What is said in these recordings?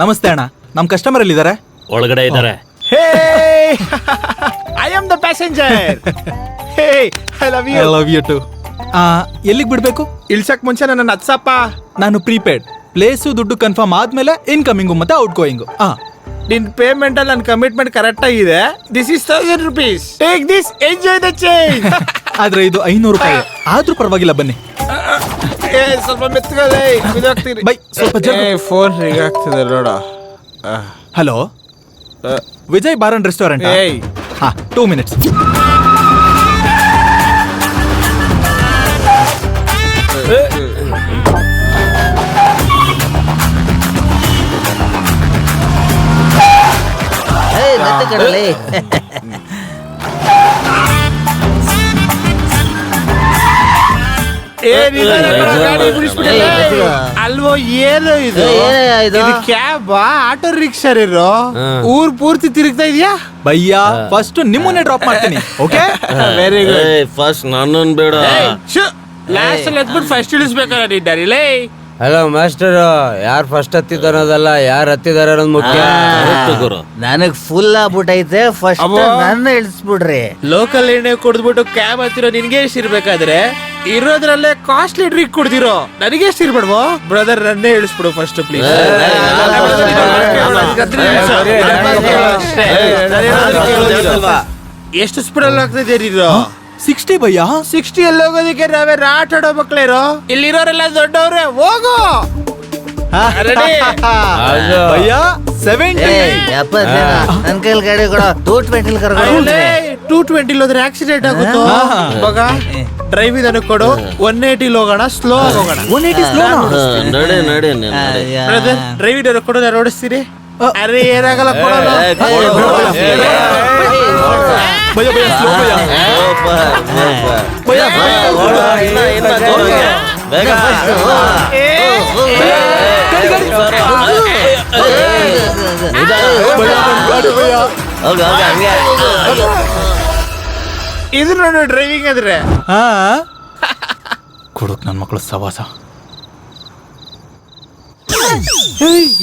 ನಮಸ್ತೆ ಅಣ್ಣ, ನಮ್ ಕಸ್ಟಮರ್ ಎಲ್ಲಿದ್ದಾರೆ? ಒಳಗಡೆ ಇದ್ದಾರೆ. I am the passenger. I love you. I love you too. ಎಲ್ಲಿಗೆ ಬಿಡ್ಬೇಕು? ಇಳ್ಸಕ್ ಮುಂಚೆ ನನ್ನ ಹತ್ಸಪ್ಪ. ನಾನು ಪ್ರೀಪೇಡ್. ಪ್ಲೇಸು ದುಡ್ಡು ಕನ್ಫರ್ಮ್ ಆದ್ಮೇಲೆ ಇನ್ಕಮಿಂಗು ಮತ್ತೆ ಔಟ್ ಗೋಯಿಂಗು. ನಿನ್ ಪೇಮೆಂಟ್ ಅಲ್ಲಿ ನನ್ನ ಕಮಿಟ್ಮೆಂಟ್ ಕರೆಕ್ಟ್ ಆಗಿದೆ. This is 1000 rupees. Take this, enjoy the change. ಆದ್ರೆ ಇದು 500 ರೂಪಾಯಿ. ಆದ್ರೂ ಪರವಾಗಿಲ್ಲ, ಬನ್ನಿ. ಸ್ವಲ್ಪ ಮೆತ್ತಗಲೇ ಬಿದೋಗ್ತೀರಿ. ಬೈ, ಸ್ವಲ್ಪ ಫೋನ್ ರಿಂಗ್ ಆಗ್ತಿದೆ ನೋಡ. Hello, Vijay bar and restaurant? 2 minutes. ಅಲ್ವೋ ಏನು ಇದು? ಕ್ಯಾಬ್ ಆಟೋ ರಿಕ್ಷಾ ಇರೋ ಊರ್ ಪೂರ್ತಿ ತಿರುಗ್ತಾ ಇದೆಯಾ? ಭಯ್ಯ, ಫಸ್ಟ್ ನಿಮ್ಮನ್ನೇ ಡ್ರಾಪ್ ಮಾಡ್ತೀನಿ. Okay, very good. ಫಸ್ಟ್ ನನ್ನನ್ ಬೇಡ. ಲಾಸ್ಟ್ ಅಲ್ಲಿ ಎದ್ಬಿಟ್ಟು ಫಸ್ಟ್ ಇಳಿಸ್ಬೇಕಲ್ಲ ನಿದ್ದಾರಿಲೇ. ಹಲೋ ಮಾಸ್ಟರ್, ಯಾರು ಫಸ್ಟ್ ಹತ್ತಿದಾರ ಅನ್ನೋದಲ್ಲ, ಯಾರು ಹತ್ತಿದಾರ ಅನ್ನೋದು ಮುಖ್ಯ. ನನಗ್ ಫುಲ್ ಆಗ್ಬಿಟ್ಟೈತೆ, ಫಸ್ಟ್ ನನ್ನ ಇಳಿಸ್ಬಿಡ್ರಿ. ಲೋಕಲ್ ಎಣ್ಣೆ ಕುಡ್ದ್ಬಿಟ್ಟು ಕ್ಯಾಬ್ ಹತ್ತಿರೋ ನಿನ್ಗೆ ಎಷ್ಟು ಇರ್ಬೇಕಾದ್ರೆ ಇರೋದ್ರಲ್ಲೇ ಕಾಸ್ಟ್ಲಿ ಡ್ರಿಂಕ್ ಕುಡ್ದಿರೋ ನನಗೆ ಎಷ್ಟು ಇರ್ಬೇಡ್ವೋ? ಬ್ರದರ್, ನನ್ನೇ ಇಳಿಸ್ಬಿಡು ಫಸ್ಟ್ ಪ್ಲೀಸ್. ಎಷ್ಟು ಸ್ಪೀಡ್ ಅಲ್ಲಿ ಆಗ್ತಿದೆ ನೀರು? 60 ಭಯ್ಯ. 60 ಅಲ್ಲಿ ಹೋಗೋದಕ್ಕೆ ನಾವೇ ಆಟ ಆಡೋ ಮಕ್ಳೇರೋ? ಇಲ್ಲಿರೋರೆಲ್ಲ ದೊಡ್ಡವ್ರೆ, ಹೋಗು. ಭಯ್ಯ 70. ನನ್ ಕೈಲಿ ಗಾಡಿ ಕೊಡ. 220 ಕರ್ಕೊಂಡು 220 ಹೋದ್ರೆ ಆಕ್ಸಿಡೆಂಟ್ ಆಗುತ್ತೋ? ಇವಾಗ ಡ್ರೈವ್ ಇದನ್ನು ಕೊಡು. 180 ಹೋಗೋಣ, ಸ್ಲೋ ಹೋಗೋಣ. 180 ಸ್ಲೋ. ನಡೆ ನಡೆ. ಬ್ರದರ್, ಡ್ರೈವ್ ಇದನ್ನು ಕೊಡು, ನಾನು ಓಡಿಸ್ತೀನಿ. ಅರೆ ಏನಾಗಲ್ಲ, ಕೊಡೋಣ. ಭಯ್ಯ ಭಯ್ಯ, ಸ್ಲೋ ಭಯ್ಯ. ಭಯ್ಯ ಇದು ನೋಡು ಡ್ರೈವಿಂಗ್ ಆದ್ರೆ. ಕೊಡುಕ್ ನನ್ ಮಕ್ಕಳು ಸವಾಸ.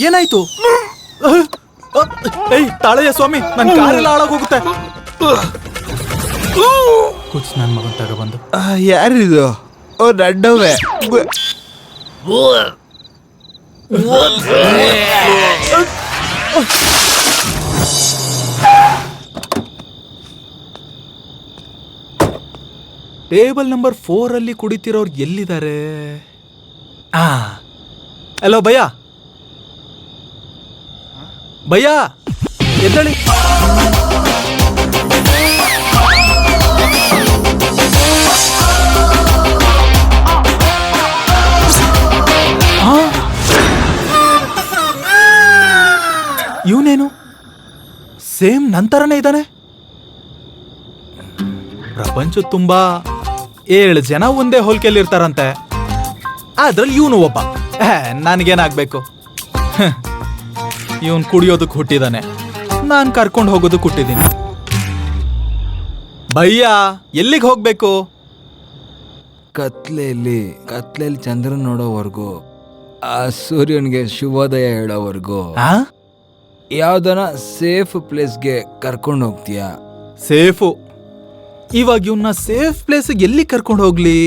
ಏನಾಯ್ತು? ತಾಳೆಯ ಸ್ವಾಮಿ, ನನ್ ಕಾರೆಲ್ಲ ಹಾಳಾಗ್ ಹೋಗುತ್ತೆ. ಕುಚ್ ನನ್ ಮಗನ್ ತಗೊಬಂದು. ಯಾರಿದು? ಓ, ನಡ್ಡವೇ. ಟೇಬಲ್ ನಂಬರ್ 4 ಅಲ್ಲಿ ಕುಡಿತಿರೋರು ಎಲ್ಲಿದ್ದಾರೆ? ಹಲೋ ಭಯ್ಯ, ಭಯ್ಯ ಎದ್ದಳಿ. ಇವನೇನು ಸೇಮ್ ನಂತರನೇ ಇದ್ದಾನೆ. ಪ್ರಪಂಚ ತುಂಬಾ 7 ಜನ ಒಂದೇ ಹೋಲ್ಕೆಯಲ್ಲಿ ಇರ್ತಾರಂತೆ, ಅದ್ರಲ್ಲಿ ಇವನು ಒಬ್ಬ. ನನಗೇನಾಗ್ಬೇಕು? ಇವನ್ ಕುಡಿಯೋದಕ್ಕೆ ಹುಟ್ಟಿದಾನೆ, ನಾನ್ ಕರ್ಕೊಂಡು ಹೋಗೋದಕ್ಕೆ ಹುಟ್ಟಿದ್ದೀನಿ. ಭಯ್ಯ, ಎಲ್ಲಿಗೆ ಹೋಗ್ಬೇಕು? ಕತ್ಲೆಯಲ್ಲಿ ಚಂದ್ರನ್ ನೋಡೋವರೆಗೂ, ಆ ಸೂರ್ಯನ್ಗೆ ಶುಭೋದಯ ಹೇಳೋವರೆಗೂ ಯಾವ್ದನ ಸೇಫ್ ಪ್ಲೇಸ್ಗೆ ಕರ್ಕೊಂಡು ಹೋಗ್ತೀಯಾ? ಸೇಫು? ಇವಾಗ ಇವನ್ನ ಸೇಫ್ ಪ್ಲೇಸ್ ಎಲ್ಲಿ ಕರ್ಕೊಂಡು ಹೋಗ್ಲಿ?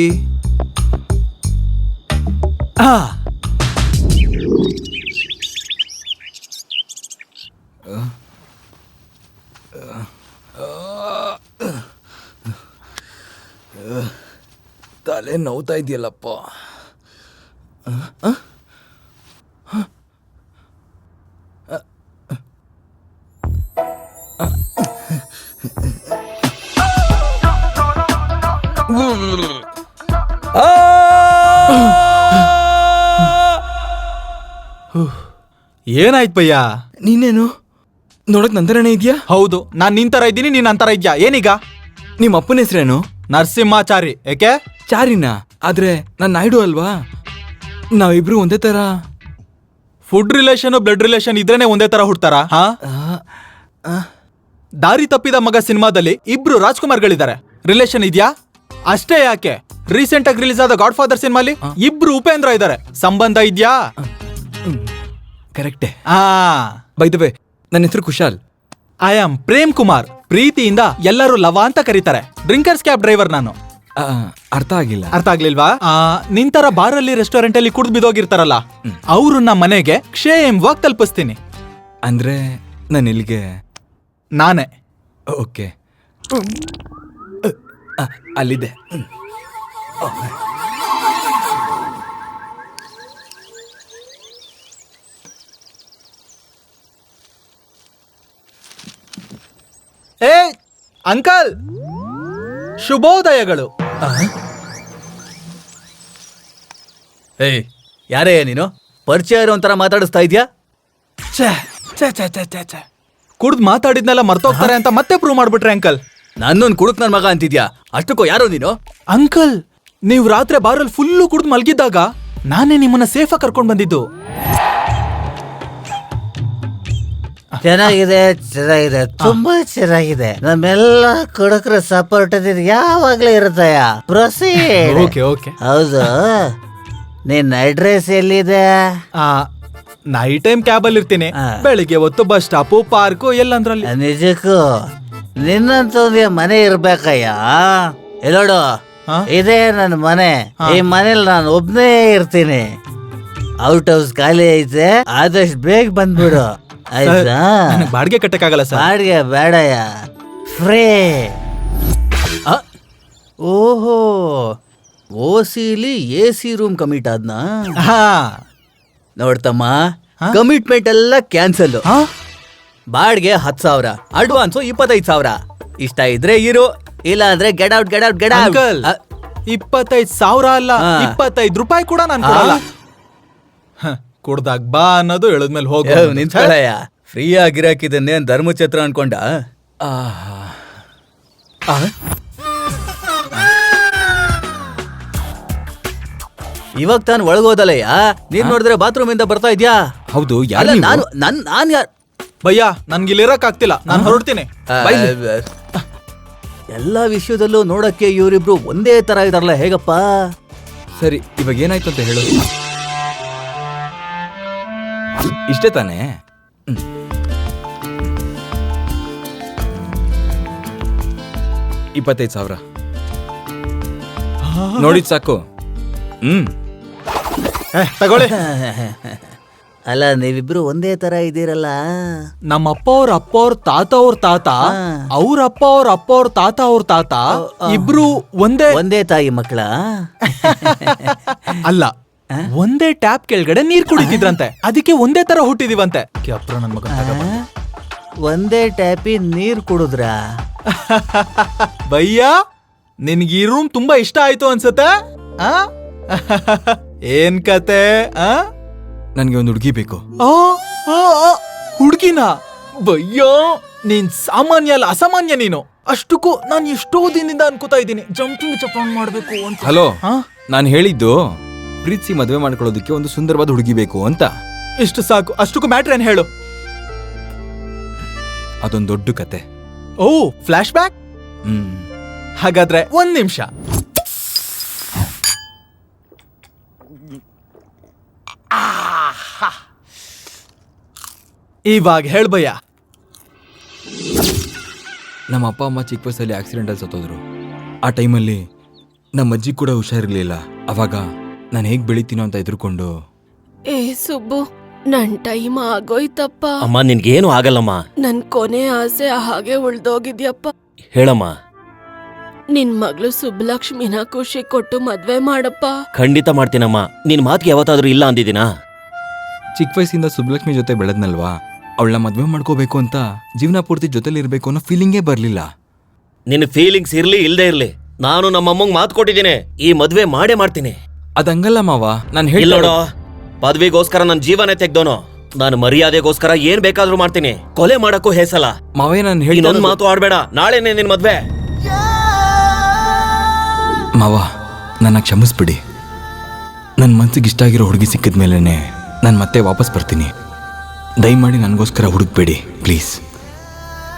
ತಲೆ ನೋವ್ತಾ ಇದೆಯಲ್ಲಪ್ಪ. ಏನಾಯ್ತು ಭಯ್ಯ? ನೀನೇನು ನೋಡಕ್ ನಂತರನೇ ಇದೆಯಾ? ಹೌದು, ನಾನ್ ನಿನ್ ತರ ಇದ್ದೀನಿ, ನೀನ್ ಅಂತರ ಇದ್ಯಾ. ಏನೀಗ? ನಿಮ್ಮ ಅಪ್ಪನ ಹೆಸರೇನು? ನರಸಿಂಹಾಚಾರಿ. ಏಕೆ? ಚಾರಿನಾ? ಆದ್ರೆ ನಾನ್ ನಾಯ್ಡು ಅಲ್ವಾ? ನಾವಿಬ್ರು ಒಂದೇ ತರ. ಫುಡ್ ರಿಲೇಷನ್, ಬ್ಲಡ್ ರಿಲೇಷನ್ ಇದ್ರೇನೆ ಒಂದೇ ತರ ಹುಡ್ತಾರ? ದಾರಿ ತಪ್ಪಿದ ಮಗ ಸಿನಿಮಾದಲ್ಲಿ ಇಬ್ರು ರಾಜ್ಕುಮಾರ್ಗಳಿದ್ದಾರೆ, ರಿಲೇಷನ್ ಇದ್ಯಾ? ಅಷ್ಟೇ ಯಾಕೆ, ರೀಸೆಂಟ್ ಆಗಿ ರಿಲೀಸ್ ಆದ ಗಾಡ್ ಫಾದರ್ ಸಿನಿಮಾಲಿ ಇಬ್ರು ಉಪೇಂದ್ರ ಇದ್ದಾರೆ, ಸಂಬಂಧ ಇದ್ಯಾ? ಕರೆಕ್ಟೇ. ಆ ಬೈ ದ ವೇ, ನನ್ನ ಹೆಸರು ಕುಶಾಲ್. I am Prem Kumar. ಪ್ರೀತಿಯಿಂದ ಎಲ್ಲರೂ ಲವ ಅಂತ ಕರೀತಾರೆ. ಡ್ರಿಂಕರ್ಸ್ ಕ್ಯಾಬ್ ಡ್ರೈವರ್ ನಾನು. ಅರ್ಥ ಆಗಿಲ್ಲ. ಅರ್ಥ ಆಗ್ಲಿಲ್ವಾ? ನಿಂತರ ಬಾರಲ್ಲಿ ರೆಸ್ಟೋರೆಂಟ್ ಅಲ್ಲಿ ಕುಡ್ದು ಬಿದ್ದೋಗಿರ್ತಾರಲ್ಲ, ಅವ್ರನ್ನ ಮನೆಗೆ ಕ್ಷೇಮವಾಗಿ ತಲುಪಿಸ್ತೀನಿ. ಅಂದ್ರೆ ನಾನು ಇಲ್ಲಿಗೆ ನಾನೇ. ಓಕೆ. ಅಲ್ಲಿದೆ. ಏ ಅಂಕಲ್, ಶುಭೋದಯಗಳು. ಏಯ್, ಯಾರೇ ನೀನು? ಪರಿಚಯ ಇರೋ ಒಂಥರ ಮಾತಾಡಿಸ್ತಾ ಇದ್ಯಾ? ಕುಡ್ದು ಮಾತಾಡಿದ್ನೆಲ್ಲ ಮರ್ತೋಗ್ತಾರೆ ಅಂತ ಮತ್ತೆ ಪ್ರೂವ್ ಮಾಡ್ಬಿಟ್ರೆ ಅಂಕಲ್. ನನ್ನೊಂದು ಕುಡುಕ್ ನನ್ ಮಗ ಅಂತಿದ್ಯಾ? ಅಷ್ಟಕ್ಕೂ ಯಾರೋ ನೀನು? ಅಂಕಲ್, ನೀವು ರಾತ್ರಿ ಬಾರಲ್ಲಿ ಫುಲ್ಲು ಕುಡ್ದು ಮಲಗಿದ್ದಾಗ ನಾನೇ ನಿಮ್ಮನ್ನ ಸೇಫಾಗಿ ಕರ್ಕೊಂಡ್ ಬಂದಿದ್ದು. ಚೆನ್ನಾಗಿದೆ, ಚೆನ್ನಾಗಿದೆ, ತುಂಬಾ ಚೆನ್ನಾಗಿದೆ. ನಮ್ಮೆಲ್ಲ ಕುಡುಕರ ಸಪೋರ್ಟ್ ಯಾವಾಗ್ಲೂ ಇರುತ್ತಯ್ಯ. ಪ್ರೊಸೀಡ್. Okay okay. ಹೌದು, ನಿನ್ನ ಅಡ್ರೆಸ್ ಎಲ್ಲಿದೆ? ನೈಟ್ ಟೈಮ್ ಕ್ಯಾಬ್ ಅಲ್ಲಿ ಇರ್ತೀನಿ. ಬೆಳಿಗ್ಗೆ ಹೊತ್ತು ಬಸ್ ಸ್ಟಾಪು, ಪಾರ್ಕು ಎಲ್ಲಂದ್ರಲ್ಲಿ. ನಿಜಕ್ಕೂ ನಿನ್ನಂತ ಮನೆ ಇರ್ಬೇಕಯ್ಯ. ಎಲ್ಲೋಡು, ಇದೇ ನನ್ನ ಮನೆ. ಈ ಮನೇಲಿ ನಾನು ಒಬ್ನೇ ಇರ್ತೀನಿ. ಔಟ್ ಹೌಸ್ ಖಾಲಿ ಐತೆ, ಆದಷ್ಟು ಬೇಗ ಬಂದ್ಬಿಡು. ಆಯ್ತಾ? ನನಗೆ ಬಾಡಿಗೆ ಕಟ್ಟಕ್ಕಾಗಲ್ಲ ಸರ್. ಬಾಡಿಗೆ ಬೇಡಯ್ಯ, ಫ್ರೀ. ಓಹೋ, ಓಸಿಲಿ AC ರೂಮ್ ಕಮಿಟ್ ಆದ್ನಾ? ಹಾ ನೋಡ್ತಮ್ಮ, ಕಮಿಟ್ಮೆಂಟ್ ಎಲ್ಲ ಕ್ಯಾನ್ಸಲ್. ಬಾಡ್ಗೆ 10,000, ಅಡ್ವಾನ್ಸು 25,000. ಇಷ್ಟ ಇದ್ರೆ ಇರು, ಇಲ್ಲ ಅಂದ್ರೆ get out, get out, get out. Uncle, 25,000 ಅಲ್ಲ, 25 ರೂಪಾಯಿ ಕೂಡ ನಾನು ಕೊಡಲ್ಲ. ಕುಡ್ದಾಗ ಬಾ ಅನ್ನೋದು ಹೇಳಿದ್ಮೇಲೆ ಹೋಗ ನಿಂತ್ಕೊಳ್ಳಯ್ಯ. ಫ್ರೀ ಆಗಿರಾಕಿದನ್ನೇ ಧರ್ಮಛತ್ರ ಅನ್ಕೊಂಡ? ಇವಾಗ ತಾನು ಒಳಗೋದಲ್ಲಯ್ಯ, ನೀನ್ ನೋಡಿದ್ರೆ ಬಾತ್ರೂಮ್ ಇಂದ ಬರ್ತಾ ಇದ್ಯಾ? ಹೌದು, ಅಲ್ಲ, ನಾನು ಯಾರು? ಭಯ್ಯ, ನನ್ಗೆ ಇಲ್ಲಿ ಇರಕ್ ಆಗ್ತಿಲ್ಲ, ನಾನು ಹೊರಡ್ತೀನಿ. ಎಲ್ಲಾ ವಿಷಯದಲ್ಲೂ ನೋಡಕ್ಕೆ ಇವರಿಬ್ರು ಒಂದೇ ತರ ಇದಾರಲ್ಲ, ಹೇಗಪ್ಪ? ಸರಿ, ಇವಾಗ ಏನಾಯ್ತು ಅಂತ ಹೇಳು. ಇಷ್ಟೇ ತಾನೇ? 25,000 ನೋಡಿದ್ ಸಾಕು. ತಗೊಳ್ಳಿ. ಅಲ್ಲ, ನೀವಿಬ್ರು ಒಂದೇ ತರ ಇದೀರಲ್ಲ. ನಮ್ಮ ಅಪ್ಪ ಅವ್ರ ಅಪ್ಪ ಅವ್ರ ತಾತ ಅವ್ರ ತಾತ, ಅವ್ರ ಅಪ್ಪ ಅವ್ರ ಅಪ್ಪ ಅವ್ರ ತಾತ ಅವ್ರ ತಾತ ಇಬ್ರು ಒಂದೇ ತಾಯಿ ಮಕ್ಕಳ? ಅಲ್ಲ, ಒಂದೇ ಟ್ಯಾಪ್ ಕೆಳಗಡೆ ನೀರ್ ಕುಡಿತಿದ್ರಂತೆ, ಅದಕ್ಕೆ ಒಂದೇ ತರ ಹುಟ್ಟಿದೀವಂತೆ. ಅಪ್ರ ನನ್ ಮಗ ಒಂದೇ ಟ್ಯಾಪಿ ನೀರ್ ಕುಡುದ್ರ? ಭಯ್ಯ, ನಿನ್ಗೆ ಈ ರೂಮ್ ತುಂಬಾ ಇಷ್ಟ ಆಯ್ತು ಅನ್ಸತ್ತೆ. ಏನ್ ಕತೆ? ನನ್ಗೆ ಒಂದು ಹುಡುಗಿ ಬೇಕು. ಹುಡ್ಗಿನ? ಭಯ್ಯ, ನೀನ್ ಸಾಮಾನ್ಯ ಅಲ್ಲ, ಅಸಾಮಾನ್ಯ ನೀನು. ಅಷ್ಟಕ್ಕೂ ನಾನು ಎಷ್ಟೋ ದಿನದಿಂದ ಅನ್ಕೋತಾ ಇದ್ದೀನಿ ಜಂಪಿಂಗ್ ಚಪಾಂಗ್ ಮಾಡ್ಬೇಕು ಅಂತ. ಹಲೋ, ನಾನು ಹೇಳಿದ್ದು ಪ್ರೀತಿ ಮದುವೆ ಮಾಡ್ಕೊಳ್ಳೋದಕ್ಕೆ ಒಂದು ಸುಂದರವಾದ ಹುಡುಗಿ ಬೇಕು ಅಂತ. ಇಷ್ಟು ಸಾಕು. ಅಷ್ಟಕ್ಕೂ ಮ್ಯಾಟ್ರ್ ಏನ್ ಹೇಳು? ಅದೊಂದು ದೊಡ್ಡ ಕತೆ. ಓ, ಫ್ಲಾಶ್ ಬ್ಯಾಕ್? ಹಾಗಾದ್ರೆ ಒಂದ್ ನಿಮಿಷ. ಇವಾಗ ಹೇಳ್ಬಯ್ಯ. ನಮ್ಮ ಅಪ್ಪ ಅಮ್ಮ ಚಿಕ್ಕ ವಯಸ್ಸಲ್ಲಿ ಆಕ್ಸಿಡೆಂಟಲ್ಲಿ ಸತ್ತೋದ್ರು. ಆ ಟೈಮಲ್ಲಿ ನಮ್ಮ ಅಜ್ಜಿ ಕೂಡ ಹುಷಾರಿರ್ಲಿಲ್ಲ. ಅವಾಗ ನಾನು ಹೇಗ್ ಬೆಳಿತೀನೋ ಅಂತ ಎದುರ್ಕೊಂಡು. ಏ ಸುಬ್ಬು, ನನ್ ಟೈಮ್ ಆಗೋಯ್ತಪ್ಪ. ಅಮ್ಮ, ನಿನ್ಗೇನು ಆಗಲ್ಲಮ್ಮ. ನನ್ ಕೊನೆ ಆಸೆ ಹಾಗೆ ಉಳ್ದೋಗಿದ್ಯಪ್ಪ. ಹೇಳಮ್ಮ. ನಿನ್ ಮಗಳು ಸುಬ್ಬಲಕ್ಷ್ಮಿನ ಖುಷಿ ಕೊಟ್ಟು ಮದ್ವೆ ಮಾಡಪ್ಪ. ಖಂಡಿತ ಮಾಡ್ತೀನಮ್ಮ. ನಿನ್ ಮಾತಿಗೆ ಯಾವತ್ತಾದ್ರೂ ಇಲ್ಲ ಅಂದಿದ್ದೀನಾ? ಚಿಕ್ಕ ವಯಸ್ಸಿಂದ ಸುಬ್ಬಲಕ್ಷ್ಮಿ ಜೊತೆ ಬೆಳೆದ್ನಲ್ವಾ, ಅವಳನ್ನ ಮದ್ವೆ ಮಾಡ್ಕೋಬೇಕು ಅಂತ ಜೀವನ ಪೂರ್ತಿ ಜೊತೆಲಿ ಇರ್ಬೇಕು ಅನ್ನೋ ಫೀಲಿಂಗೇ ಬರ್ಲಿಲ್ಲ. ನಿನ್ ಫೀಲಿಂಗ್ಸ್ ಇರ್ಲಿ ಇಲ್ದೇ ಇರ್ಲಿ, ನಾನು ನಮ್ಮಮ್ಮಂಗ್ ಮಾತು ಕೊಟ್ಟಿದ್ದೀನಿ, ಈ ಮದ್ವೆ ಮಾಡೇ ಮಾಡ್ತೀನಿ. ಅದಂಗಲ್ಲ ಮಾವ, ನಾನು ಹೇಳಿ ನೋಡೋ, ಪದವಿಗೋಸ್ಕರ ನನ್ ಜೀವನೇ ತೆಗ್ದೋನು. ನಾನು ಮರ್ಯಾದೆಗೋಸ್ಕರ ಏನ್ ಬೇಕಾದ್ರೂ ಮಾಡ್ತೀನಿ. ಕೊಲೆ ಮಾಡಕ್ಕೂ ಹೇಸಲ್ಲ. ಮಾವೇ, ನಾನು ಹೇಳಿ ಇನ್ನೊಂದು ಮಾತು ಆಡ್ಬೇಡ. ನಾಳೆನೇ ನಿನ್ ಮದ್ವೆ. ಮಾವ, ನನ್ನ ಕ್ಷಮಿಸ್ಬಿಡಿ. ನನ್ನ ಮನ್ಸಿಗೆ ಇಷ್ಟ ಆಗಿರೋ ಹುಡುಗಿ ಸಿಕ್ಕಿದ್ಮೇಲೆ ನಾನು ಮತ್ತೆ ವಾಪಸ್ ಬರ್ತೀನಿ. ದಯಮಾಡಿ ನನಗೋಸ್ಕರ ಹುಡುಕ್ಬೇಡಿ ಪ್ಲೀಸ್.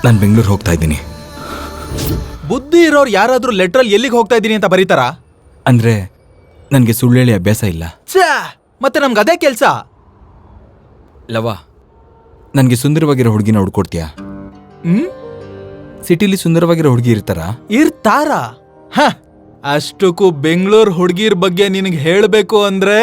ನಾನು ಬೆಂಗಳೂರು ಹೋಗ್ತಾ ಇದ್ದೀನಿ. ಬುದ್ಧಿ ಇರೋರು ಯಾರಾದ್ರೂ ಲೆಟ್ರಲ್ಲಿ ಎಲ್ಲಿಗೆ ಹೋಗ್ತಾ ಇದ್ದೀನಿ ಅಂತ ಬರೀತಾರ? ಅಂದ್ರೆ ನನಗೆ ಸುಳ್ಳು ಹೇಳಿ ಅಭ್ಯಾಸ ಇಲ್ಲ. ಮತ್ತೆ ನಮ್ಗೆ ಅದೇ ಕೆಲ್ಸ. ಲವ ನನಗೆ ಸುಂದರವಾಗಿರೋ ಹುಡುಗಿನ ಹುಡ್ಕೊಡ್ತೀಯಾ? ಸಿಟಿಲಿ ಸುಂದರವಾಗಿರೋ ಹುಡುಗಿ ಇರ್ತಾರಾ? ಇರ್ತಾರ? ಅಷ್ಟಕ್ಕೂ ಬೆಂಗಳೂರು ಹುಡುಗಿರ್ ಬಗ್ಗೆ ನಿನಗೆ ಹೇಳ್ಬೇಕು ಅಂದ್ರೆ